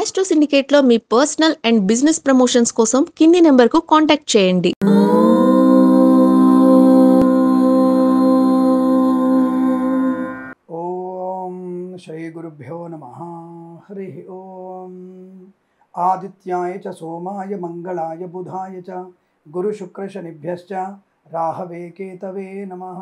Astro సిండికేట్లో మీ personal and business promotions కోసం కింది నెంబర్కు కాంటాక్ట్ చేయండి. ఓం శ్రీ గురుభ్యో నమః. హరి ఓం. ఆదిత్యాయ చ సోమాయ మంగళాయ బుధాయ చ గురు శుక్ర శనిభ్యశ్చ రాహవే కేతవే నమః.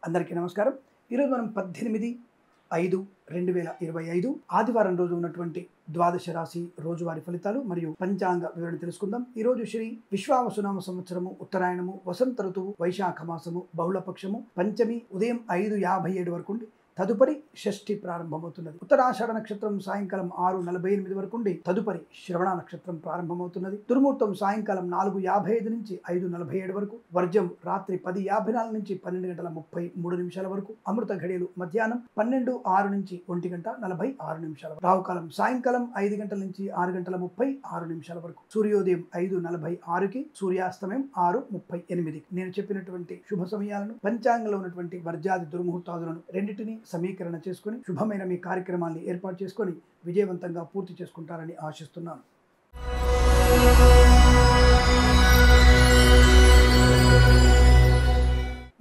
అందరికీ నమస్కారం. ఈరోజు మనం 18/5/2025 ఆదివారం రోజు ఉన్నటువంటి ద్వాదశ రాశి రోజువారీ ఫలితాలు మరియు పంచాంగ వివరణ తెలుసుకుందాం. ఈరోజు శ్రీ విశ్వావసునామ సంవత్సరము, ఉత్తరాయణము, వసంత ఋతువు, వైశాఖ మాసము, బహుళపక్షము, పంచమి ఉదయం 5:57 వరకు ఉండి తదుపరి షష్ఠి ప్రారంభమవుతున్నది. ఉత్తరాషాఢ నక్షత్రం సాయంకాలం 6:48 వరకు ఉండి తదుపరి శ్రవణ నక్షత్రం ప్రారంభమవుతున్నది. దుర్ముహూర్తం సాయంకాలం 4:55 నుంచి 5:47 వరకు, వర్జం రాత్రి 10:54 నుంచి 12:33 వరకు, అమృత ఘడియలు మధ్యాహ్నం 12:06 నుంచి 1:46 రాహుకాలం సాయంకాలం 5 గంటల నుంచి 6:36 వరకు, సూర్యోదయం 5:46కి, సూర్యాస్తమయం 6:38. నేను చెప్పినటువంటి శుభ సమయాలను, పంచాంగంలో ఉన్నటువంటి వర్జాది దుర్ముహూర్తాదులను రెండింటినీ సమీకరణ చేసుకుని శుభమైన మీ కార్యక్రమాన్ని ఏర్పాటు చేసుకొని విజయవంతంగా పూర్తి చేసుకుంటారని ఆశిస్తున్నాను.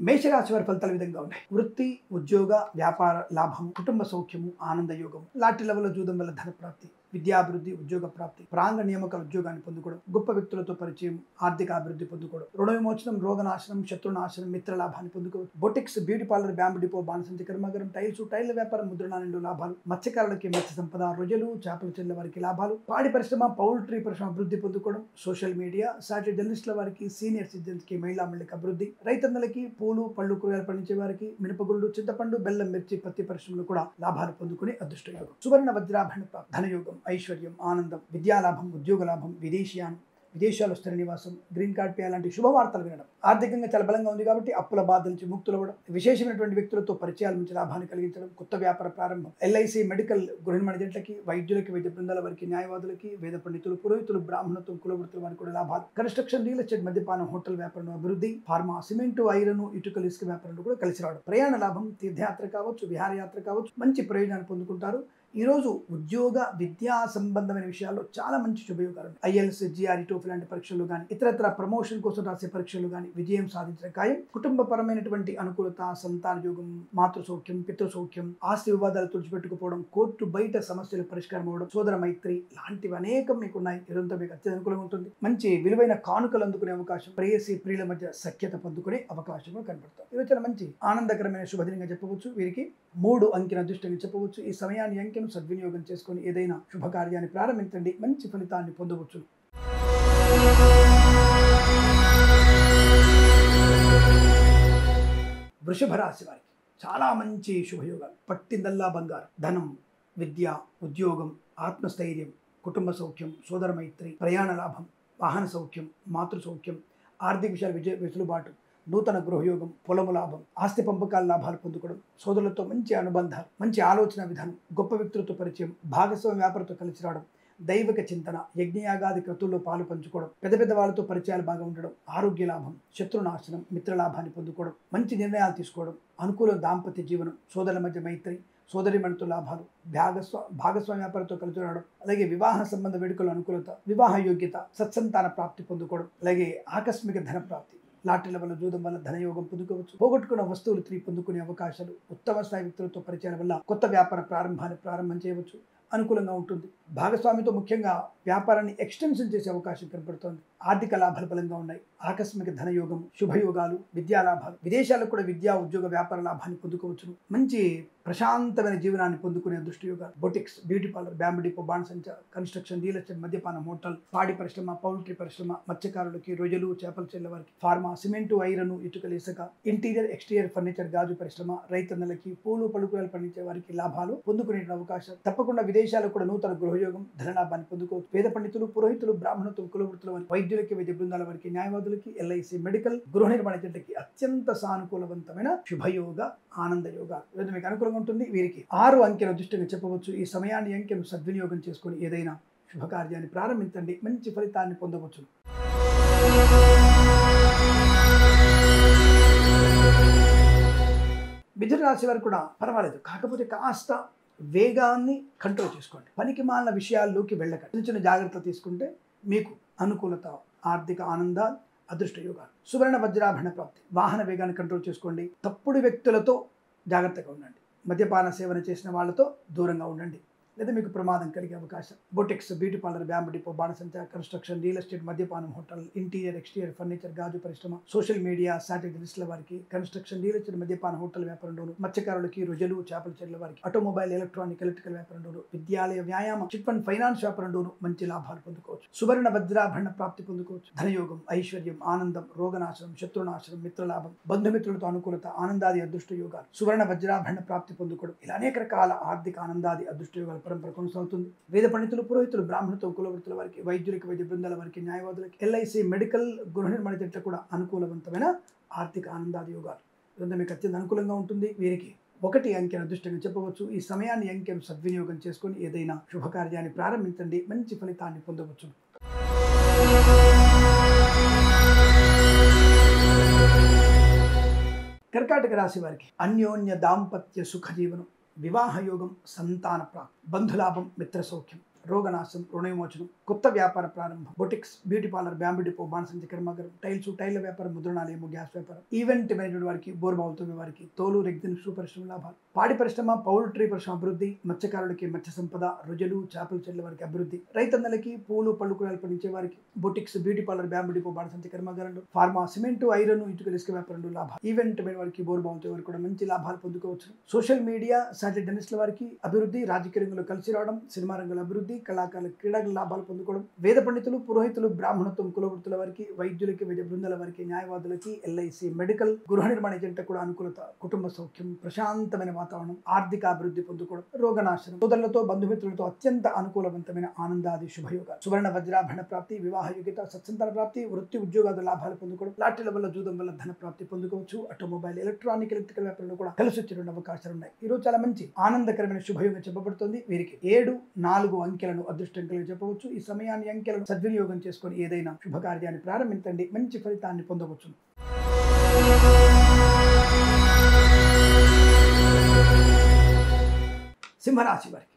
మేషరాశి వారి ఫలితాలు విధంగా ఉన్నాయి. వృత్తి, ఉద్యోగ, వ్యాపార లాభం, కుటుంబ సౌఖ్యము, ఆనంద యోగం, లాటి లెవెల్లో జూదం వల్ల ధన ప్రాప్తి, విద్యాభివృద్ధి, ఉద్యోగ ప్రాప్తి, ప్రాంగ నియామక ఉద్యోగాన్ని పొందుకోవడం, గొప్ప వ్యక్తులతో పరిచయం, ఆర్థిక అభివృద్ధి పొందుకోవడం, రుణ విమోచనం, రోగనాశనం, శత్రునాశనం, మిత్ర లాభాన్ని పొందుకోవచ్చు. Boutiques, beauty parlour, bamboo depot, బాణసంచి కర్మాగారం, టైర్ల వ్యాపారం, ముద్రణాలలో లాభాలు, మత్స్యకారులకి మత్స్య సంపద, రొయ్యలు, చేపలు చెల్లెల వారికి లాభాలు, పాడి పరిశ్రమ, పౌల్ట్రీ పరిశ్రమ అభివృద్ధి పొందుకోవడం, సోషల్ మీడియా, సాటి జర్నలిస్టుల వారికి, సీనియర్ సిటిజన్స్ కి, మహిళా మండలికి అభివృద్ధి, రైతన్నలకి, పూలు పళ్ళు కూరగాయలు పండించే వారికి, మినపగుళ్ళు, చింతపండు, బెల్లం, మిర్చి, పత్తి పరిశ్రమలు కూడా లాభాలు పొందుకునే అదృష్ట యోగం. సువర్ణ వజ్రాభరణ ప్రాప్తి, ధనయోగం, ఐశ్వర్యం, ఆనందం, విద్యాలాభం, ఉద్యోగ లాభం, విదేశీయానం, విదేశాల్లో స్థిర నివాసం, గ్రీన్ కార్డ్ పే లాంటి శుభవార్తలు వినడం, ఆర్థికంగా చాలా బలంగా ఉంది కాబట్టి అప్పుల బాధ నుంచి ముక్తులవ్వడం, విశేషమైనటువంటి వ్యక్తులతో పరిచయాల నుంచి లాభాన్ని కలిగించడం, కొత్త వ్యాపార ప్రారంభం, ఎల్ఐసి, మెడికల్, గృహిణి మణిజట్లకి, వైద్యులకి, వైద్య బృందాల వారికి, న్యాయవాదులకి, వేద పండితులు, పురోహితులు, బ్రాహ్మణత్వం, కులవృత్తుల వారికి కూడా లాభాలు, కన్స్ట్రక్షన్, రియల్ ఎస్టేట్, మద్యపానం, హోటల్ వ్యాపారం అభివృద్ధి, ఫార్మా, సిమెంటు, ఐరన్, ఇటుకలు, ఇసుక వ్యాపారంలో కూడా కలిసి రావడం, ప్రయాణ లాభం, తీర్థయాత్ర కావచ్చు, విహారయాత్ర కావచ్చు, మంచి ప్రయోజనాన్ని పొందుకుంటారు. ఈరోజు ఉద్యోగ, విద్యా సంబంధమైన విషయాల్లో చాలా మంచి శుభయోగాలు. ఐఎల్స్, జిఆర్ఈ, టోఫెల్ లాంటి పరీక్షలు కానీ, ఇతరత్ర ప్రమోషన్ కోసం రాసే పరీక్షలు కానీ విజయం సాధించడం ఖాయం. కుటుంబపరమైనటువంటి అనుకూలత, సంతాన యోగం, మాతృ సౌఖ్యం, పితృ సౌఖ్యం, ఆస్తి వివాదాలు తుడిచిపెట్టుకుపోవడం, కోర్టు బయట సమస్యలు పరిష్కారం అవ్వడం, సోదర మైత్రి లాంటివి అనేకం మీకున్నాయి. ఇదంతా మీకు అత్యంత అనుకూలంగా ఉంటుంది. మంచి విలువైన కానుకలు అందుకునే అవకాశం, ప్రేయసి ప్రియుల మధ్య సఖ్యత పొందుకునే అవకాశం కనబడతాం. ఇది చాలా మంచి ఆనందకరమైన శుభదినంగా చెప్పవచ్చు. వీరికి 3 అంకెల అదృష్టంగా చెప్పవచ్చు. ఈ సమయాన్ని అంకెను సద్వినియోగం చేసుకొని ఏదైనా శుభకార్యాన్ని ప్రారంభించండి, మంచి ఫలితాన్ని పొందవచ్చు. వృషభ రాశి వారికి చాలా మంచి శుభయోగాలు. పట్టిందల్లా బంగారం, ధనం, విద్య, ఉద్యోగం, ఆత్మస్థైర్యం, కుటుంబ సౌఖ్యం, సోదర మైత్రి, ప్రయాణ లాభం, వాహన సౌఖ్యం, మాతృ సౌఖ్యం, ఆర్థిక విషయాల వెసులుబాటు, నూతన గృహయోగం, పొలము లాభం, ఆస్తి పంపకాల లాభాలు పొందుకోవడం, సోదరులతో మంచి అనుబంధాలు, మంచి ఆలోచన విధానం, గొప్ప వ్యక్తులతో పరిచయం, భాగస్వామ్య వ్యాపారంతో కలిసి రావడం, దైవిక చింతన, యజ్ఞయాగాది క్రతువుల్లో పాలు పంచుకోవడం, పెద్ద వాళ్ళతో పరిచయాలు బాగా ఉండడం, ఆరోగ్య లాభం, శత్రునాశనం, మిత్ర లాభాన్ని పొందుకోవడం, మంచి నిర్ణయాలు తీసుకోవడం, అనుకూల దాంపత్య జీవనం, సోదరుల మధ్య మైత్రి, సోదరిమణితో లాభాలు, భాగస్వామ్య వ్యాపారంతో కలిసి రావడం, అలాగే వివాహ సంబంధ వేడుకల అనుకూలత, వివాహ యోగ్యత, సత్సంతాన ప్రాప్తి పొందుకోవడం, అలాగే ఆకస్మిక ధన ప్రాప్తి, లాటరీల వల్ల జూదం వల్ల ధనయోగం పొందుకోవచ్చు. పోగొట్టుకున్న వస్తువులు తిరిగి పొందుకునే అవకాశాలు, ఉత్తమ స్థాయి వ్యక్తులతో పరిచయాల వల్ల కొత్త వ్యాపార ప్రారంభం చేయవచ్చు. అనుకూలంగా ఉంటుంది. భాగస్వామితో ముఖ్యంగా వ్యాపారాన్ని ఎక్స్టెన్షన్ చేసే అవకాశం కనపడుతోంది. ఆర్థిక లాభాలు బలంగా ఉన్నాయి. ఆకస్మిక ధనయోగం, శుభయోగాలు, విద్యా లాభాలు, విదేశాలకు కూడా విద్యా, ఉద్యోగ, వ్యాపార లాభాన్ని పొందుకోవచ్చును. మంచి ప్రశాంతమైన జీవనాన్ని పొందుకునే దృష్టియోగాలు, boutiques, beauty parlour, bamboo depot, బాణసంచ, కన్స్ట్రక్షన్, రియల్ ఎస్టేట్, మద్యపానం, హోటల్, పాడి పరిశ్రమ, పౌల్ట్రీ పరిశ్రమ, మత్స్యకారులకి, రొయ్యలు, చేపలు చెల్లెల వారికి, ఫార్మా, సిమెంటు, ఐరన్, ఇటుకలు, ఇసుక, ఇంటీరియర్, ఎక్స్టీరియర్ ఫర్నిచర్, గాజు పరిశ్రమ, రైతన్నలకి, పూలు పలుకురాలు పండించే వారికి లాభాలు పొందుకునే అవకాశం. తప్పకుండా విదేశాలకు కూడా నూతన గృహయోగం, ధనలాభాన్ని పొందుకోవచ్చు. వేద పండితులు, పురోహితులు, బ్రాహ్మణత్వం, కులవృత్తుల వారికి, వైద్యులకి, వైద్య బృందాల వారికి, న్యాయవాదులకి, ఎల్ఐసి, మెడికల్, గృహిణి మణిజట్లకి అత్యంత సానుకూలవంతమైన శుభయోగ, ఆనంద యోగ మీకు అనుకూలంగా ఉంటుంది. వీరికి 6 అంకెల అదృష్టంగా చెప్పవచ్చు. ఈ సమయాన్ని అంకెను సద్వినియోగం చేసుకొని ఏదైనా శుభకార్యాన్ని ప్రారంభించండి, మంచి ఫలితాన్ని పొందవచ్చు. మిథున రాశి వారు కూడా పర్వాలేదు, కాకపోతే కాస్త వేగాన్ని కంట్రోల్ చేసుకోండి. పనికి మాలిన విషయాల్లోకి వెళ్ళకండి. చిన్న చిన్న జాగ్రత్తలు తీసుకుంటే మీకు అనుకూలత, ఆర్థిక ఆనందాలు, అదృష్ట యోగాలు. సువర్ణ వజ్రాభరణ ప్రాప్తి. వాహన వేగాన్ని కంట్రోల్ చేసుకోండి. తప్పుడు వ్యక్తులతో జాగ్రత్తగా ఉండండి. మద్యపాన సేవన చేసిన వాళ్ళతో దూరంగా ఉండండి, లేదా మీకు ప్రమాదం కలిగే అవకాశం. Boutiques, beauty parlour, bamboo depot, బాణసంచ, కన్స్ట్రక్షన్, రియల్ ఎస్టేట్, మద్యపానం, హోటల్, ఇంటీరియర్, ఎక్స్టీరియర్, ఫర్నిచర్, గాజు పరిశ్రమ, సోషల్ మీడియా, శాటిలైట్ల వారికి, కన్స్ట్రక్షన్, రియల్ ఎస్టేట్, మద్యపాన, హోటల్ వ్యాపారంలోను, మత్స్యకారులకి, రుజులు, చేపల చెట్ల వారికి, ఆటోమొబైల్, ఎలక్ట్రానిక్, ఎలక్ట్రికల్ వ్యాపారంలోను, విద్యాలయ, వ్యాయామ, చిట్ ఫండ్, ఫైనాన్స్ వ్యాపారంలోను మంచి లాభాలు పొందుకోవచ్చు. సువర్ణ వజ్రాభరణ ప్రాప్తి పొందుకోవచ్చు. ధనయోగం, ఐశ్వర్యం, ఆనందం, రోగనాశనం, శత్రునాశనం, మిత్రలాభం, బంధుమిత్రులతో అనుకూలత, ఆనందాది అదృష్ట యోగాలు. సువర్ణ వజ్రాభరణ ప్రాప్తి పొందుకోవడం, ఇలా అనేక రకాల ఆర్థిక ఆనందాది అదృష్ట యోగాల పరంపర కొనసాగుతుంది. వేద పండితులు, పురోహితులు, బ్రాహ్మణులతో, కులవృత్తుల వారికి, వైద్యులకి, వైద్య బృందాల వారికి, న్యాయవాదులకి, ఎల్ఐసి, మెడికల్, గృహ నిర్మాణ జంటలకు కూడా అనుకూలవంతమైన ఆర్థిక ఆనందాది యోగాలు. ఇదంతా మీకు అత్యంత అనుకూలంగా ఉంటుంది. వీరికి 1 అంకెను అదృష్టంగా చెప్పవచ్చు. ఈ సమయాన్ని, అంకెను సద్వినియోగం చేసుకొని ఏదైనా శుభకార్యాన్ని ప్రారంభించండి, మంచి ఫలితాన్ని పొందవచ్చు. కర్కాటక రాశి వారికి అన్యోన్య దాంపత్య సుఖ జీవనం, వివాహ యోగం, సంతాన ప్రాప్తి, బంధులాభం, మిత్ర సౌఖ్యం, రోగనాశం, రుణ విమోచనం, కొత్త వ్యాపార ప్రారంభం. Boutiques, beauty parlour, bamboo depot, బాణసంచ కర్మాగారం, టైల్ల వ్యాపారం, ముద్రణాలయము, గ్యాస్ వ్యాపారం, ఈవెంట్ మేనేజ్మెంట్ వారికి, బోర్బావులతో వారికి, తోలు, రెగ్జిన్, షూ పరిశ్రమ లాభాలు, పాడి పరిశ్రమ, పౌల్ట్రీ పరిశ్రమ అభివృద్ధి, మత్స్యకారులకి మత్స్య సంపద, రుజులు, చేపల చెట్ల వారికి అభివృద్ధి, రైతన్నలకి, పూలు, పళ్ళు కూరలు పండించే వారికి, boutiques, beauty parlour, bamboo depot, బాణసంచ కర్మాగారంలో, ఫార్మా, సిమెంట్, ఐరన్, ఇటుక ఇసుక వ్యాపారంలో లాభాలు, ఈవెంట్ మేనేజ్ వారికి, బోర్బావులతో వారికి కూడా మంచి లాభాలు పొందుకోవచ్చు. సోషల్ మీడియా, శాటిలైట్ల వారికి అభివృద్ధి, రాజకీయ రంగంలో కలిసి రావడం, సినిమా రంగంలో అభివృద్ధి, కళాకారుల క్రీడల లాభాలు పొందుకోవడం, వేద పండితులు, పురోహితులు, బ్రాహ్మణత్వం, కులవృత్తుల వారికి, వైద్యులకి, వైద్య బృందాల వారికి, న్యాయవాదులకి, ఎల్ఐసి, మెడికల్, గృహ నిర్మాణ జంట కూడా అనుకూలత, కుటుంబ సౌఖ్యం, ప్రశాంతమైన వాతావరణం, ఆర్థిక అభివృద్ధి పొందుకోవడం, రోగనాశనం, సోదరులతో, బంధుమిత్రులతో అత్యంత అనుకూలవంతమైన ఆనందాది శుభయోగాలు. సువర్ణ వజ్రాభరణ ప్రాప్తి, వివాహ యోగ్యత, సత్సంతాన ప్రాప్తి, వృత్తి ఉద్యోగాల లాభాలు పొందుకోవడం, లాటరీల వల్ల, జూదం వల్ల ధన ప్రాప్తి పొందుకోవచ్చు. ఆటోమొబైల్, ఎలక్ట్రానిక్, ఎలక్ట్రికల్ వ్యాపారంలో కూడా కలిసి వచ్చే అవకాశాలు ఉన్నాయి. ఈ రోజు చాలా మంచి ఆనందకరమైన శుభయోగం చెప్పబడుతుంది. వీరికి 7, 4 అంకెలను అదృష్టం కలిగి చెప్పవచ్చు. ఈ సమయాన్ని, అంకెలను సద్వినియోగం చేసుకొని ఏదైనా శుభకార్యాన్ని ప్రారంభించండి, మంచి ఫలితాన్ని పొందవచ్చు. సింహరాశి వారికి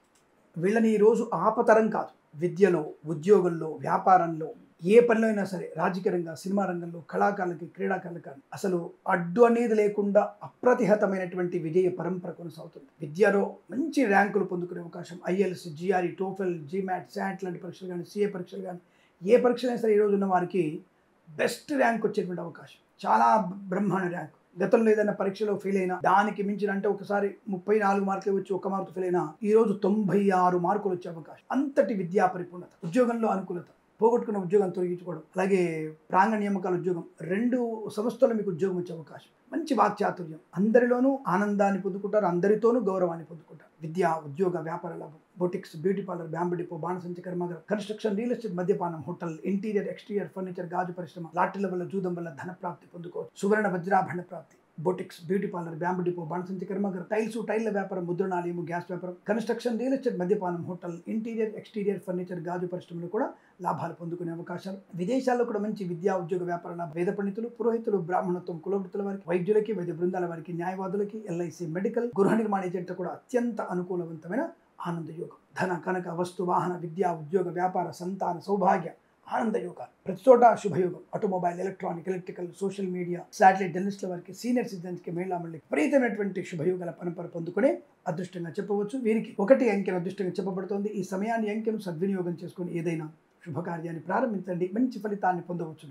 వీళ్ళని ఈరోజు ఆపతరం కాదు. విద్యలో, ఉద్యోగంలో, వ్యాపారంలో, ఏ పనిలో అయినా సరే, రాజకీయ రంగం, సినిమా రంగంలో, కళాకారులకి, క్రీడాకారులకి అసలు అడ్డు అనేది లేకుండా అప్రతిహతమైనటువంటి విజయ పరంపర కొనసాగుతుంది. విద్యలో మంచి ర్యాంకులు పొందుకునే అవకాశం. IELTS, GRE, TOEFL, GMAT, SAT లాంటి పరీక్షలు కానీ, సిఏ పరీక్షలు కానీ, ఏ పరీక్షలైనా సరే ఈరోజు ఉన్న వారికి బెస్ట్ ర్యాంక్ వచ్చేటువంటి అవకాశం, చాలా బ్రహ్మాండ ర్యాంక్. గతంలో ఏదైనా పరీక్షలో ఫెయిల్ అయినా, దానికి మించిన, అంటే ఒకసారి 34 మార్కులు వచ్చి 1 మార్కు ఫెయిల్ అయినా ఈరోజు 96 మార్కులు వచ్చే అవకాశం. అంతటి విద్యా పరిపూర్ణత. ఉద్యోగంలో అనుకూలత, పోగొట్టుకున్న ఉద్యోగాన్ని తొలగించుకోవడం, అలాగే ప్రాంగణ నియామకాల ఉద్యోగం, 2 సంస్థల్లో మీకు ఉద్యోగం వచ్చే అవకాశం. మంచి వాక్చాతుర్యం, అందరిలోనూ ఆనందాన్ని పొందుకుంటారు, అందరితోనూ గౌరవాన్ని పొందుకుంటారు. విద్య, ఉద్యోగ, వ్యాపార లాభం. Boutiques, beauty parlour, bamboo depot, బాణసంచ కర్మాగారం, కన్స్ట్రక్షన్, రియల్ ఎస్టేట్, మద్యపానం, హోటల్, ఇంటీరియర్, ఎక్స్టీరియర్, ఫర్నిచర్, గాజు పరిశ్రమ, లాటరీల వల్ల, జూదం వల్ల ధన ప్రాప్తి పొందుకోవచ్చు. సువర్ణ వజ్రాభరణ ప్రాప్తి. Boutiques, beauty parlour, bamboo depot, బాణసంచ కర్మాగారం, టైల్ల వ్యాపారం, ముద్రణాలయము, గ్యాస్ వ్యాపారం, కన్స్ట్రక్షన్, రియల్ ఎస్టేట్, మద్యపానం, హోటల్, ఇంటీరియర్, ఎక్స్టీరియర్, ఫర్నిచర్, గాజు పరిశ్రమలో కూడా లాభాలు పొందుకునే అవకాశాలు. విదేశాల్లో కూడా మంచి విద్యా, ఉద్యోగ, వ్యాపార లాభం. వేద పండితులు, పురోహితులు, బ్రాహ్మణత్వం, కులవృత్తుల వారికి, వైద్యులకి, వైద్య బృందాల వారికి, న్యాయవాదులకి, ఎల్ఐసి, మెడికల్, గృహ నిర్మాణ ఏజెంట్ కూడా అత్యంత అనుకూలవంతమైన ఆనంద యోగం. ధన, కనక, వస్తు, వాహన, విద్యా, ఉద్యోగ, వ్యాపార, సంతాన, సౌభాగ్య, ఆనంద యోగాలు. ప్రతి చోట శుభయోగం. Automobile, electronic, electrical, social media, satellite జర్నలిస్టుల వారికి, సీనియర్ సిటిజన్స్కి, మహిళా మండలికి విపరీతమైనటువంటి శుభయోగాల పరంపర పొందుకునే అదృష్టంగా చెప్పవచ్చు. వీరికి 1 అంకెను అదృష్టంగా చెప్పబడుతోంది. ఈ సమయాన్ని, అంకెను సద్వినియోగం చేసుకుని ఏదైనా శుభకార్యాన్ని ప్రారంభించండి, మంచి ఫలితాన్ని పొందవచ్చు.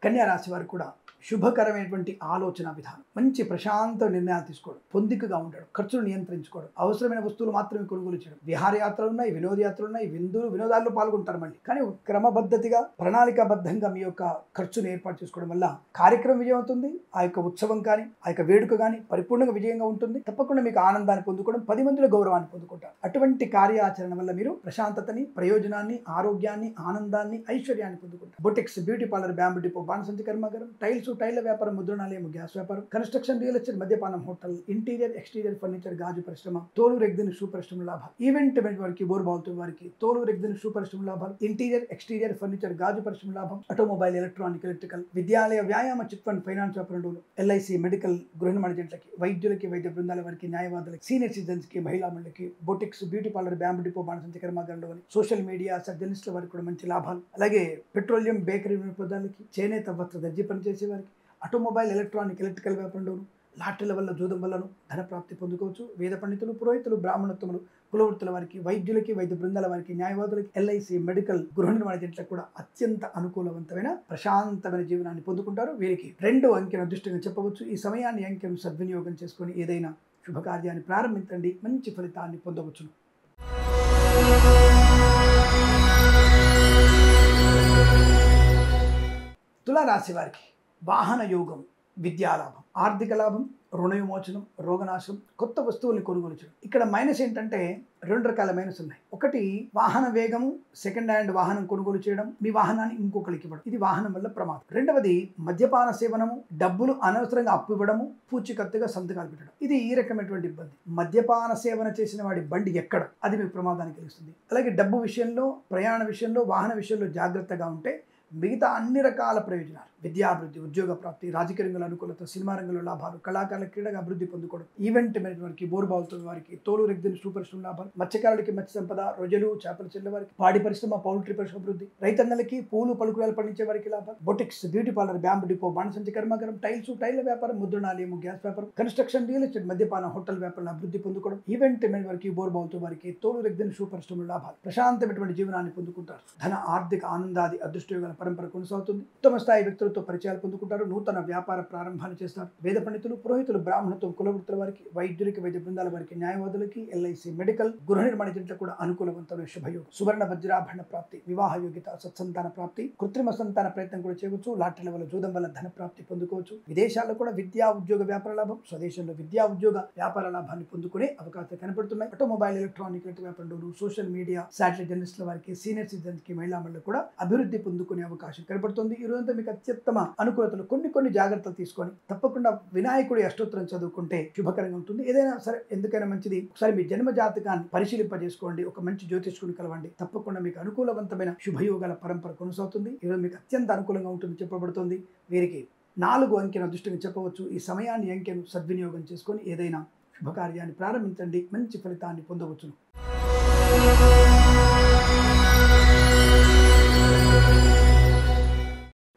కన్యా రాశి వారు కూడా శుభకరమైనటువంటి ఆలోచన విధానం, మంచి ప్రశాంత నిర్ణయాలు తీసుకోవడం, పొందికగా ఉండడం, ఖర్చులు నియంత్రించుకోవడం, అవసరమైన వస్తువులు మాత్రమే కొనుగోలు చేయడం. విహారయాత్రలు ఉన్నాయి, వినోదయాత్రలు ఉన్నాయి, వినోదాల్లో పాల్గొంటారు మళ్ళీ. కానీ క్రమబద్ధతిగా, ప్రణాళికాబద్ధంగా మీ యొక్క ఖర్చును ఏర్పాటు చేసుకోవడం వల్ల కార్యక్రమం విజయం అవుతుంది. ఆ యొక్క ఉత్సవం కానీ, ఆ యొక్క వేడుక కానీ పరిపూర్ణంగా విజయంగా ఉంటుంది. తప్పకుండా మీకు ఆనందాన్ని పొందుకోవడం, 10 మందిలో గౌరవాన్ని పొందుకుంటారు. అటువంటి కార్యాచరణ వల్ల మీరు ప్రశాంతతని, ప్రయోజనాన్ని, ఆరోగ్యాన్ని, ఆనందాన్ని, ఐశ్వర్యాన్ని పొందుకుంటారు. Boutiques, beauty parlour, bamboo depot, బాణసంచ కర్మాగారం, టైల్స్, టైర్ల వ్యాపారం, ముద్రణాలయం, గ్యాస్ వ్యాపారం, కన్స్ట్రక్షన్, రియల్ ఎస్టేట్, మద్యపానం, హోటల్, ఇంటీరియర్ ఎక్స్టీరియర్ ఫర్నిచర్, గాజు పరిశ్రమ, తోలు రెగ్జిన్ షూ పరిశ్రమ లాభాలు. ఈవెంట్ మేనేజ్మెంట్ వారికి, బోర్బాల్తో వారికి తోలు రెగ్జిన్ షూ పరిశ్రమ లాభాలు, ఇంటీరియర్ ఎక్స్టీరియర్ ఫర్నిచర్, గాజు పరిశ్రమ లాభం, ఆటోమొబైల్, ఎలక్ట్రానిక్, ఎలక్ట్రికల్, విద్యాలయ, వ్యాయామ, చిట్ ఫండ్, ఫైనాన్స్ వ్యాపారులు, ఎల్ఐసి, మెడికల్, గృహ నిర్మాణాలకి, వైద్యులకి, వైద్య బృందాల వారికి, న్యాయవాదులకి, సీనియర్ సిటిజన్స్ కి, మహిళా మండలికి, boutiques, beauty parlour, bamboo depot, బాణసంచ కర్మాగారంలో, సోషల్ మీడియా, జర్నలిస్టుల వారికి కూడా మంచి లాభాలు. అలాగే పెట్రోలియం, బేకరీ వినోదాలకి, చేనేత వస్త్ర దర్జీ పనిచేసే వారికి, ఆటోమొబైల్, ఎలక్ట్రానిక్, ఎలక్ట్రికల్ వ్యాపారంలోను, లాటరీల వల్ల, జూదం వల్లను ధన ప్రాప్తి పొందుకోవచ్చు. వేద పండితులు, పురోహితులు, బ్రాహ్మణత్వములు, కులవృత్తుల వారికి, వైద్యులకి, వైద్య బృందాల వారికి, న్యాయవాదులకి, ఎల్ఐసి, మెడికల్, గృహ నిర్మాణ జంటలకు కూడా అత్యంత అనుకూలవంతమైన ప్రశాంతమైన జీవనాన్ని పొందుకుంటారు. వీరికి 2 అంకెను అదృష్టంగా చెప్పవచ్చు. ఈ సమయాన్ని, అంకెను సద్వినియోగం చేసుకొని ఏదైనా శుభకార్యాన్ని ప్రారంభించండి, మంచి ఫలితాన్ని పొందవచ్చును. తులారాశి వారికి వాహన యోగం, విద్యాలాభం, ఆర్థిక లాభం, రుణ విమోచనం, రోగనాశనం, కొత్త వస్తువుల్ని కొనుగోలు చేయడం. ఇక్కడ మైనస్ ఏంటంటే 2 రకాల మైనస్ ఉన్నాయి. ఒకటి వాహన వేగము, సెకండ్ హ్యాండ్ వాహనం కొనుగోలు చేయడం, మీ వాహనాన్ని ఇంకొకరికి ఇవ్వడం, ఇది వాహనం వల్ల ప్రమాదం. రెండవది మద్యపాన సేవనము, డబ్బులు అనవసరంగా అప్పు ఇవ్వడము, పూచికత్తుగా సంతకాలు పెట్టడం, ఇది ఈ రకమైనటువంటి ఇబ్బంది. మద్యపాన సేవన చేసిన వాడి బండి ఎక్కడ, అది మీకు ప్రమాదానికి కలిగిస్తుంది. అలాగే డబ్బు విషయంలో, ప్రయాణ విషయంలో, వాహన విషయంలో జాగ్రత్తగా ఉంటే మిగతా అన్ని రకాల ప్రయోజనాలు, విద్యాభివృద్ధి, ఉద్యోగ ప్రాప్తి, రాజకీయ రంగంలో అనుకూలత, సినిమా రంగంలో లాభాలు, కళాకారుల క్రీడగా అభివృద్ధి పొందుకోవడం, ఈవెంట్ మేనేజ్మెంట్ వారికి, బోర్బాల్తో వారికి, తోలు రెగ్జిన్ షూ పరిశ్రమ లాభాలు, మత్స్యకారులకి మత్స్య సంపద, రొయ్యలు, చేపల చెల్లె వారికి, పాడి పరిశ్రమ, పౌల్ట్రీ పరిశ్రమ అభివృద్ధి, రైతన్నలకి పూలు, పలుకురాలు పండించే వారికి లాభాలు, boutiques, beauty parlour, bamboo depot, బాణసంచ కర్మాగారం, టైర్ల వ్యాపారం, ముద్రణాలయం, గ్యాస్ వ్యాపారం, కన్స్ట్రక్షన్, రియల్ ఎస్టేట్, మద్యపాన, హోటల్ వ్యాపారం అభివృద్ధి పొందుకోవడం, ఈవెంట్ మేనేజ్మెంట్ వారికి, బోర్బాల్తో వారికి, తోలు రెగ్జిన్ షూ పరిశ్రమ లాభాలు, ప్రశాంతమైనటువంటి జీవనాన్ని పొందుకుంటారు. ధన, ఆర్థిక, ఆనందాది అదృష్టయోగాల పరంపర కొనసాగుతుంది. ఉత్తమ స్థాయి వ్యక్తులతో పరిచయాలు పొందుకుంటారు. నూతన వ్యాపార ప్రారంభాన్ని చేస్తారు. వేద పండితులు, పురోహితులు, బ్రాహ్మణత్వం, కులవృత్తుల వారికి, వైద్యులకి, వైద్య బృందాల వారికి, న్యాయవాదులకి, ఎల్ఐసి, మెడికల్, గృహ నిర్మాణ జంటలకు కూడా అనుకూలవంతమైన శుభయోగం. సువర్ణ వజ్రాభరణ ప్రాప్తి, వివాహ యోగ్యత, సత్సంతాన ప్రాప్తి, కృత్రిమ సంతాన ప్రయత్నం కూడా చేయవచ్చు. లాటరీల వల్ల, జూదం వల్ల ధన ప్రాప్తి పొందుకోవచ్చు. విదేశాల్లో కూడా విద్యా, ఉద్యోగ, వ్యాపార లాభం, స్వదేశంలో విద్యా, ఉద్యోగ, వ్యాపార లాభాన్ని పొందుకునే అవకాశాలు కనపడుతున్నాయి. ఆటోమొబైల్, ఎలక్ట్రానిక్ వ్యాపారంలో, సోషల్ మీడియా, శాటిలైట్ జర్నలిస్టుల వారికి, సీనియర్ సిటిజన్స్ కి, మహిళా మండలి కూడా అభివృద్ధి పొందుకునే అవకాశం కనపడుతుంది. ఈ రోజంతా మీకు అత్యుత్తమ అనుకూలతలు, కొన్ని జాగ్రత్తలు తీసుకొని తప్పకుండా వినాయకుడి అష్టోత్తరం చదువుకుంటే శుభకరంగా ఉంటుంది. ఏదైనా సరే, ఎందుకైనా మంచిది, ఒకసారి మీ జన్మ జాతకాన్ని పరిశీలింపజేసుకోండి, ఒక మంచి జ్యోతిష్కుని కలవండి, తప్పకుండా మీకు అనుకూలవంతమైన శుభయోగాల పరంపర కొనసాగుతుంది. ఈరోజు మీకు అత్యంత అనుకూలంగా ఉంటుంది చెప్పబడుతుంది. వీరికి 4 అంకెను అదృష్టంగా చెప్పవచ్చు. ఈ సమయాన్ని, అంకెను సద్వినియోగం చేసుకొని ఏదైనా శుభకార్యాన్ని ప్రారంభించండి, మంచి ఫలితాన్ని పొందవచ్చును.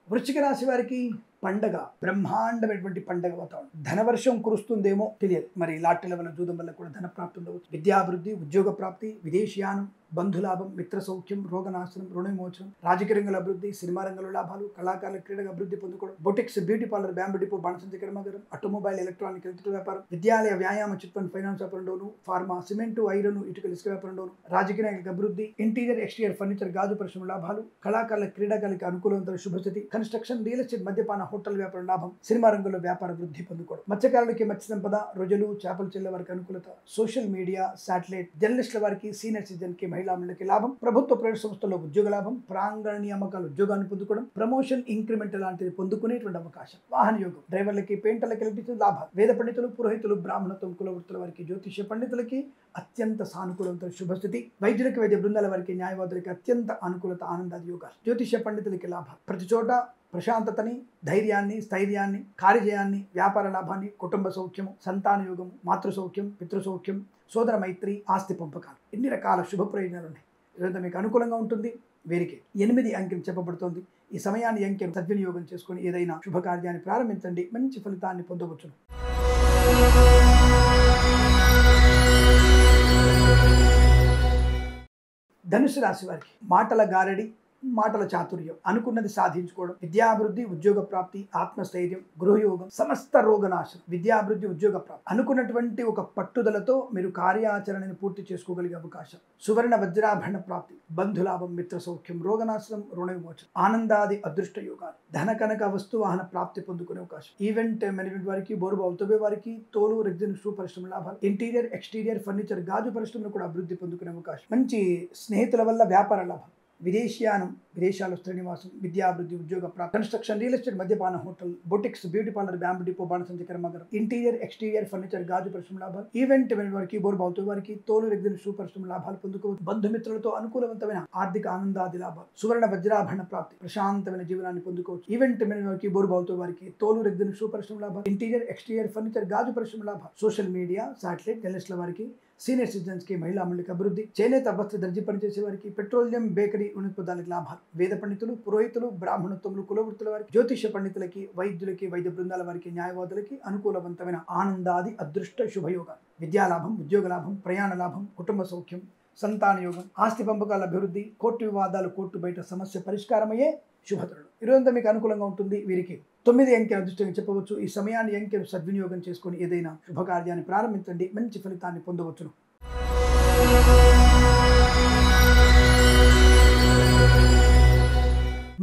వృశ్చిక రాశి వారికి పండగ, బ్రహ్మాండమైనటువంటి పండగ వాతావరణం. ధనవర్షం కురుస్తుందేమో తెలియదు. మరి లాటరీల వల్ల, జూదం వల్ల కూడా ధన ప్రాప్తి ఉండవచ్చు. విద్యాభివృద్ధి, ఉద్యోగ ప్రాప్తి, విదేశీయానం, బంధులాభం, మిత్ర సౌఖ్యం, రోగనాశనం, రుణ విమోచనం, రాజకీయ రంగంలో అభివృద్ధి, సినిమా రంగంలో లాభాలు, కళాకారుల క్రీడగా అభివృద్ధి పొందుకోవడం, boutiques, beauty parlour, bamboo depot, బాణసంచ కర్మాగారం, ఆటోమొబైల్, ఎలక్ట్రానిక్, ఎలక్ట్రికల్ వ్యాపారం, విద్యాలయ, వ్యాయామ, చిట్ ఫండ్, ఫైనాన్స్ వ్యాపారంలోను, ఫార్మా, సిమెంటు, ఐరన్, ఇటుకల ఇసుక వ్యాపారంలోను, రాజకీయ రంగ అభివృద్ధి, ఇంటీరియర్ ఎక్స్టీరియర్ ఫర్నిచర్, గాజు పరిశ్రమ లాభాలు, కళాకారుల క్రీడాకారులకు అనుకూలవంతమైన శుభస్థితి, కన్స్ట్రక్షన్, రియల్ ఎస్టేట్, మద్యపాన, హోటల్ వ్యాపారం లాభం, సినిమా రంగంలో వ్యాపార వృద్ధి పొందుకోవడం, మత్స్యకారులకి మత్స్య సంపద, రొయ్యలు, చేపల చెల్లె వారికి అనుకూలత, సోషల్ మీడియా, శాటిలైట్ జర్నలిస్టుల వారికి, సీనియర్ సిటిజన్ కి, మహిళా మండలికి లాభం, ప్రభుత్వ ప్రైవేట్ సంస్థల్లో ఉద్యోగ లాభం, ప్రాంగణ నియామకాలు, ఉద్యోగాన్ని పొందుకోవడం, ప్రమోషన్, ఇంక్రిమెంట్ లాంటిది పొందుకునేటువంటి అవకాశం. వాహన యోగం, డ్రైవర్లకి, పెయింటర్లకి, ఎలక్ట్రికల్ లాభాలు. వేద పండితులు, పురోహితులు, బ్రాహ్మణత్వం, కులవృత్తుల వారికి, జ్యోతిష్య పండితులకి అత్యంత సానుకూలమైన శుభస్థితి. వైద్యులకి, వైద్య బృందాల వారికి, న్యాయవాదులకి అత్యంత అనుకూలత, ఆనందాది యోగాలు. జ్యోతిష్య పండితులకి లాభాలు. ప్రతి చోట ప్రశాంతతని, ధైర్యాన్ని, స్థైర్యాన్ని, కార్యజయాన్ని, వ్యాపార లాభాన్ని, కుటుంబ సౌఖ్యము, సంతాన యోగము, మాతృ సౌఖ్యం, పితృ సౌఖ్యం, సోదర మైత్రి, ఆస్తి పంపకాలు, ఎన్ని రకాల శుభ ప్రయోజనాలు ఉన్నాయి. ఇదంతా మీకు అనుకూలంగా ఉంటుంది. వీరికి 8 అంకెలు చెప్పబడుతోంది. ఈ సమయాన్ని, అంకెను సద్వినియోగం చేసుకొని ఏదైనా శుభకార్యాన్ని ప్రారంభించండి, మంచి ఫలితాన్ని పొందవచ్చును. ధనుసు రాశి వారికి మాటల గారడి, మాటల చాతుర్యం, అనుకున్నది సాధించుకోవడం, విద్యాభివృద్ధి, ఉద్యోగ ప్రాప్తి, ఆత్మస్థైర్యం, గృహయోగం, సమస్త రోగనాశనం, విద్యాభివృద్ధి, ఉద్యోగ ప్రాప్తి, అనుకున్నటువంటి ఒక పట్టుదలతో మీరు కార్యాచరణని పూర్తి చేసుకోగలిగే అవకాశం. సువర్ణ వజ్రాభరణ ప్రాప్తి, బంధులాభం, మిత్ర సౌఖ్యం, రోగనాశనం, రుణ విమోచనం, ఆనందాది అదృష్ట యోగాలు, ధన కనక వస్తు వాహన ప్రాప్తి పొందుకునే అవకాశం. ఈవెంట్ మేనేజ్మెంట్ వారికి, బోర్బాల్తో వారికి, తోలు రెగ్జిన్ షూ పరిశ్రమ లాభాలు, ఇంటీరియర్ ఎక్స్టీరియర్ ఫర్నిచర్, గాజు పరిశ్రమలు కూడా అభివృద్ధి పొందుకునే అవకాశం. మంచి స్నేహితుల వల్ల వ్యాపార లాభం, విదేశీయానం విదేశాల్లో స్థిర నివాసం, విద్యాభివృద్ధి, ఉద్యోగ ప్రాప్తి, కన్స్ట్రక్షన్, రియల్ ఎస్టేట్, మద్యపాన, hotel, boutiques, beauty parlour, bamboo depot, బాణసంచ కర్మాగారం, ఇంటీరియర్, ఎక్స్టీరియర్ ఫర్నిచర్, గాజు పరిశ్రమ లాభాలు, ఈవెంట్ వారికి, బోర్బావుతో వారికి, తోలు రెగ్జిన్ షూ పరిశ్రమ లాభాలు పొందుకోవచ్చు. బంధుమిత్రులతో అనుకూలవంతమైన ఆర్థిక ఆనందాది లాభాలు, సువర్ణ వజ్రాభరణ ప్రాప్తి, ప్రశాంతమైన జీవనాన్ని పొందుకోవచ్చు. ఈవెంట్ వారికి, బోర్బావుతో వారికి, తోలు రెగ్జిన్ షూ పరిశ్రమ లాభాలు, ఇంటీరియర్, ఎక్స్టీరియర్ ఫర్నిచర్, గాజు పరిశ్రమ లాభాలు, సోషల్ మీడియా, శాటిలైట్, జర్నలిస్టుల వారికి, సీనియర్ సిటిజన్స్ కి, మహిళా మండలికి అభివృద్ధి, చేనేత వస్త్ర దర్జీ పనిచేసే వారికి, పెట్రోలియం, బేకరీ, ఉన్నతాలకు లాభాలు, వేద పండితులు, పురోహితులు, బ్రాహ్మణత్వములు, కులవృత్తుల వారికి, జ్యోతిష పండితులకి, వైద్యులకి, వైద్య బృందాల వారికి, న్యాయవాదులకి అనుకూలవంతమైన ఆనందాది అదృష్ట శుభయోగాలు, విద్యాలాభం, ఉద్యోగ లాభం, ప్రయాణ లాభం, కుటుంబ సౌఖ్యం, సంతాన యోగం, ఆస్తి పంపకాల అభివృద్ధి, కోర్టు వివాదాలు, కోర్టు బయట సమస్య పరిష్కారమయ్యే శుభతరుడు. ఈరోజంతా మీకు అనుకూలంగా ఉంటుంది. వీరికి 9 అంకెల అదృష్టంగా చెప్పవచ్చు. ఈ సమయాన్ని అంకెను సద్వినియోగం చేసుకుని ఏదైనా శుభకార్యాన్ని ప్రారంభించండి, మంచి ఫలితాన్ని పొందవచ్చును.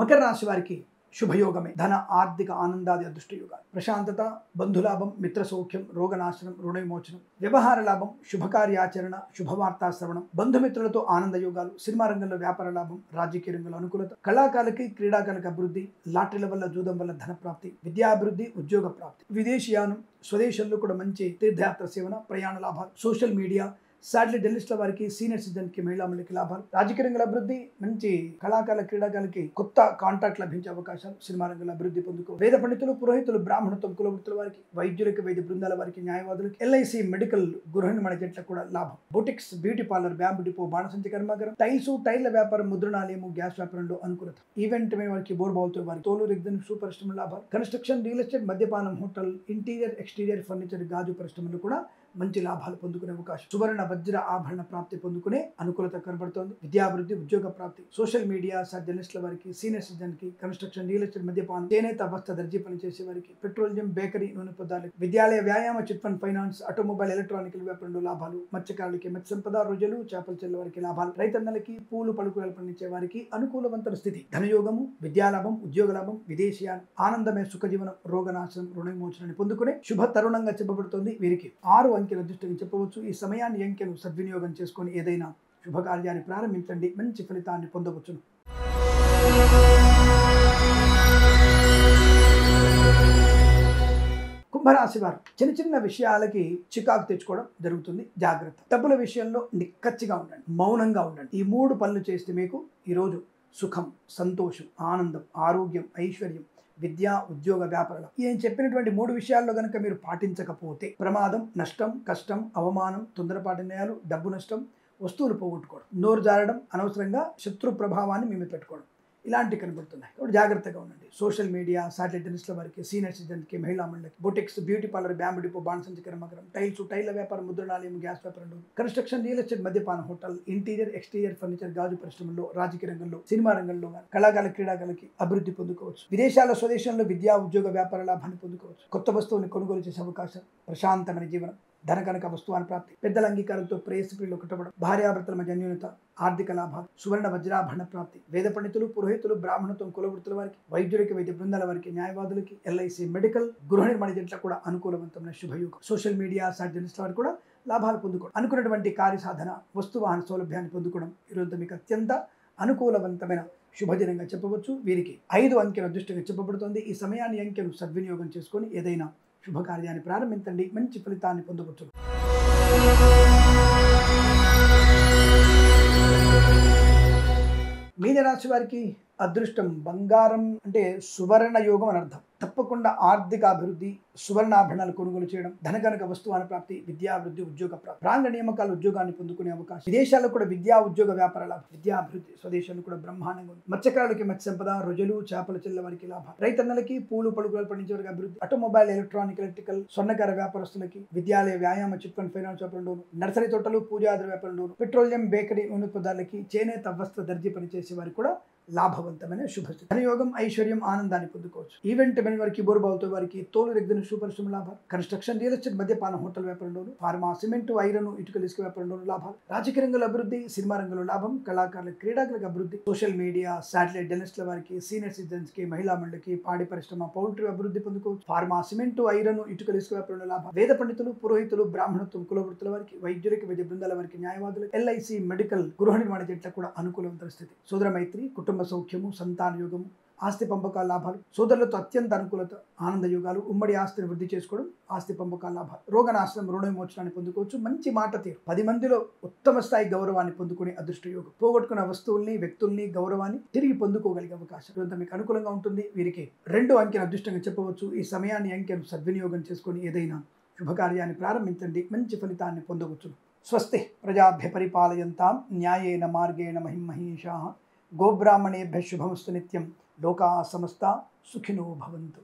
మకర రాశి వారికి శుభయోగమే. ధన, ఆర్థిక ఆనందాది అదృష్ట యోగాలు, ప్రశాంతత, బంధులాభం, మిత్ర సౌఖ్యం, రోగనాశనం, రుణ విమోచనం, వ్యవహార లాభం, శుభకార్యాచరణ, శుభవార్తా శ్రవణం, బంధుమిత్రులతో ఆనంద యోగాలు, సినిమా రంగంలో వ్యాపార లాభం, రాజకీయ రంగంలో అనుకూలత, కళాకారులకి, క్రీడాకారులకు అభివృద్ధి, లాటరీల వల్ల, జూదం వల్ల ధన ప్రాప్తి, విద్యాభివృద్ధి, ఉద్యోగ ప్రాప్తి, విదేశీయానం, స్వదేశంలో కూడా మంచి తీర్థయాత్ర సేవన, ప్రయాణ లాభాలు, సోషల్ మీడియా, శాటిలైట్ జర్నలిస్టుల వారికి, సీనియర్ సిటిజన్ కి, మహిళా మండలికి లాభాలు, రాజకీయ రంగంలో అభివృద్ధి, మంచి కళాకారుల, క్రీడాకారులకి కొత్త కాంట్రాక్ట్ లభించే అవకాశాలు, సినిమా రంగంలో అభివృద్ధి పొందుకో, వేద పండితులు, పురోహితులు, బ్రాహ్మణత్వం, కులవృత్తుల వారికి, వైద్యులకి, వైద్య బృందాల వారికి, న్యాయవాదులకి, ఎల్ఐసి, మెడికల్, గృహ నిర్మాణ జట్లకు కూడా లాభం, boutiques, beauty parlour, bamboo depot, బాణసంచ కర్మాగారం, టైల్స్, టైర్ల వ్యాపారం, ముద్రణాలయము, గ్యాస్ వ్యాపారంలో అనుకూలత, ఈవెంట్ వారికి, బోర్బావుతో వారికి, తోలు రెగ్జిన్ షూ పరిశ్రమ లాభాలు, కన్స్ట్రక్షన్, రియల్ ఎస్టేట్, మద్యపానం, హోటల్, ఇంటీరియర్, ఎక్స్టీరియర్ ఫర్నిచర్, గాజు పరిశ్రమలు కూడా మంచి లాభాలు పొందుకునే అవకాశం, సువర్ణ వజ్ర ఆభరణ ప్రాప్తి పొందుకునే అనుకూలత కనబడుతోంది. విద్యాభివృద్ధి, ఉద్యోగ ప్రాప్తి, సోషల్ మీడియా, జర్నలిస్టుల వారికి, సీనియర్ సిటిజన్ కి, కన్స్ట్రక్షన్, రియల్ ఎస్టేట్, మద్యపానం, చేనేత వస్త్ర దర్జీ పనిచేసే వారికి, పెట్రోలియం, బేకరీ, నూనె పదార్థాలు, విద్యాలయ, వ్యాయామ, chit fund finance, automobile, electronical వ్యాపారంలో లాభాలు, మత్స్యకారులకి, మత్స్య సంపద, రొయ్యలు, చేపల చెల్ల వారికి లాభాలు, రైతన్నలకి, పూలు పలుకులు పండించే వారికి అనుకూలవంతర స్థితి, ధనయోగము, విద్యాలాభం, ఉద్యోగ లాభం, విదేశీయానం, ఆనందమే సుఖజీవనం, రోగనాశనం, రుణ విమోచనాన్ని పొందుకునే శుభ తరుణంగా చెప్పబడుతోంది. వీరికి 6 అంకెల అదృష్టంగా చెప్పవచ్చు. ఈ సమయాన్ని అంకెను సద్వినియోగం చేసుకొని ఏదైనా శుభకార్యాన్ని ప్రారంభించండి, మంచి ఫలితాన్ని పొందవచ్చును. కుంభరాశి వారు చిన్న చిన్న విషయాలకి చికాకు తెచ్చుకోవడం జరుగుతుంది. జాగ్రత్త. డబ్బుల విషయంలో నిక్కచ్చిగా ఉండండి, మౌనంగా ఉండండి. ఈ 3 పనులు చేస్తే మీకు ఈరోజు సుఖం, సంతోషం, ఆనందం, ఆరోగ్యం, ఐశ్వర్యం, విద్య, ఉద్యోగ, వ్యాపారాలు, నేను చెప్పినటువంటి 3 విషయాల్లో కనుక మీరు పాటించకపోతే ప్రమాదం, నష్టం, కష్టం, అవమానం, తొందరపాటు నిర్ణయాలు, డబ్బు నష్టం, వస్తువులు పోగొట్టుకోవడం, నోరు జారడం, అనవసరంగా శత్రు ప్రభావాన్ని మేము పెట్టుకోవడం, ఇలాంటివి కనబడుతున్నాయి. కాబట్టి జాగ్రత్తగా ఉండండి. సోషల్ మీడియా, శాటిలైట్ జర్నలిస్టుల వారికి, సీనియర్ సిటిజన్కి, మహిళా మండలికి, boutiques, beauty parlour, bamboo depot, బాణసంచ కర్మాగారం, టైల్స్, టైర్ల వ్యాపారం, ముద్రణాలయం, గ్యాస్ వ్యాపారం, కన్స్ట్రక్షన్, రియల్ ఎస్టేట్, మద్యపాన, హోటల్, ఇంటీరియర్, ఎక్స్టీరియర్ ఫర్నిచర్, గాజు పరిశ్రమల్లో, రాజకీయ రంగంలో, సినిమా రంగంలో, కళాకారుల, క్రీడాకారులకి అభివృద్ధి పొందుకోవచ్చు. విదేశాల్లో, స్వదేశంలో విద్యా, ఉద్యోగ, వ్యాపార లాభాన్ని పొందుకోవచ్చు. కొత్త వస్తువుని కొనుగోలు చేసే అవకాశం, ప్రశాంతమైన జీవనం, ధన కనుక వస్తువాన్ని ప్రాప్తి, పెద్దల అంగీకారంతో ప్రేయస్త్రీలు ఒకటపడం, భార్యాభర్తల మధ్య అన్యోన్యత, ఆర్థిక లాభాలు, సువర్ణ వజ్రాభరణ ప్రాప్తి, వేద పండితులు, పురోహితులు, బ్రాహ్మణత్వం, కులవృత్తుల వారికి, వైద్యులకి, వైద్య బృందాల వారికి, న్యాయవాదులకి, ఎల్ఐసి, మెడికల్, గృహ నిర్మాణ జట్లకు కూడా అనుకూలవంతమైన శుభయోగం. సోషల్ మీడియా, జర్నలిస్టుల వారికి కూడా లాభాలు పొందుకోవడం, అనుకున్నటువంటి కార్యసాధన, వస్తువాహన సౌలభ్యాన్ని పొందుకోవడం ఈరోజు మీకు అత్యంత అనుకూలవంతమైన శుభదినంగా చెప్పవచ్చు. వీరికి 5 అంకెల అదృష్టంగా చెప్పబడుతుంది. ఈ సమయాన్ని అంకెను సద్వినియోగం చేసుకొని ఏదైనా శుభకార్యాన్ని ప్రారంభించండి, మంచి ఫలితాన్ని పొందవచ్చు. మీనరాశి వారికి అదృష్టం బంగారం అంటే సువర్ణ యోగం అని అర్థం. తప్పకుండా ఆర్థిక అభివృద్ధి, సువర్ణాభరణాలు కొనుగోలు చేయడం, ధనకనక వస్తువాన ప్రాప్తి, విద్యాభివృద్ధి, ఉద్యోగ ప్రాప్తి, ప్రాంగ నియామకాలు, ఉద్యోగాన్ని పొందుకునే అవకాశం, విదేశాల్లో కూడా విద్యా, ఉద్యోగ, వ్యాపార లాభం, విద్యాభివృద్ధి, స్వదేశంలో కూడా బ్రహ్మాండంగా ఉంది. మత్స్యకారులకి మత్స్య సంపద, రొయ్యలు, చేపల చెల్ల వారికి లాభం, రైతన్నలకి, పూలు పలుకులు పండించే వారికి అభివృద్ధి, ఆటోమొబైల్, ఎలక్ట్రానిక్, ఎలక్ట్రికల్, స్వర్ణకార వ్యాపారస్తులకి, విద్యాలయ, వ్యాయామ, చిట్ ఫండ్ ఫైనాన్స్ వ్యాపారంలోను, నర్సరీ తోటలు, పూజాద్ర వ్యాపారంలోను, పెట్రోలియం, బేకరీ, నూనె పదార్థాలకి, చేనేత వస్త్ర దర్జీ పనిచేసే వారికి కూడా లాభవంతమైన శుభస్థితి. ధనయోగం, ఐశ్వర్యం, ఆనందాన్ని పొందుకోవచ్చు. ఈవెంట్ మేనేజ్ వారికి, బోరుబావుతో వారికి తోలు రెగ్గిన సూపర్ శుభ లాభాలు. కన్స్ట్రక్షన్, రియల్ ఎస్టేట్, మద్యపాన, హోటల్ వ్యాపారంలోను, ఫార్మా, సిమెంట్, ఐరన్, ఇటుకలు, ఇసుక వ్యాపారంలోను లాభాలు. రాజకీయ రంగంలో అభివృద్ధి, సినిమా రంగంలో లాభం. కళాకారుల, క్రీడాకులకు అభివృద్ధి. సోషల్ మీడియా, శాటిలైట్, జర్నలిస్టుల వారికి, సీనియర్ సిటిజన్స్ కి, మహిళా మండలికి, పాడి పరిశ్రమ, పౌల్ట్రీ అభివృద్ధి పొందుకోవచ్చు. ఫార్మా, సిమెంట్, ఐరన్, ఇటుకలు, ఇసుక వ్యాపారంలో లాభం. వేద పండితులు, పురోహితులు, బ్రాహ్మణత్వం, కులవృత్తుల వారికి, వైద్యులకి, వైద్య బృందాల వారికి, న్యాయవాదులు, ఎల్ఐసి, మెడికల్, గృహ నిర్మాణ జట్లకు కూడా అనుకూలవంతమైన స్థితి. సోదర మైత్రి, కుటుంబ సౌఖ్యము, సంతాన యోగము, ఆస్తి పంపకాల లాభాలు. సోదరులతో అత్యంత అనుకూలత, ఆనంద యోగాలు. ఉమ్మడి ఆస్తిని వృద్ధి చేసుకోవడం, ఆస్తి పంపకాల లాభాలు. రోగనాశనం, రుణ విమోచనాన్ని పొందుకోవచ్చు. మంచి మాట తీరు, 10 మందిలో ఉత్తమ స్థాయి గౌరవాన్ని పొందుకునే అదృష్ట యోగం. పోగొట్టుకున్న వస్తువుల్ని, వ్యక్తుల్ని, గౌరవాన్ని తిరిగి పొందుకోగలిగే అవకాశం కొంత మీకు అనుకూలంగా ఉంటుంది. వీరికి 2 అంకెను అదృష్టంగా చెప్పవచ్చు. ఈ సమయాన్ని, అంకెను సద్వినియోగం చేసుకొని ఏదైనా శుభకార్యాన్ని ప్రారంభించండి, మంచి ఫలితాన్ని పొందవచ్చు. స్వస్తి ప్రజాభ్య పరిపాలయంతాం న్యాయేన మార్గేణ మహిమహీషాః. గోబ్రాహ్మణేభ్యః శుభమస్తు నిత్యం. లోకా సమస్తా సుఖినో భవంతు.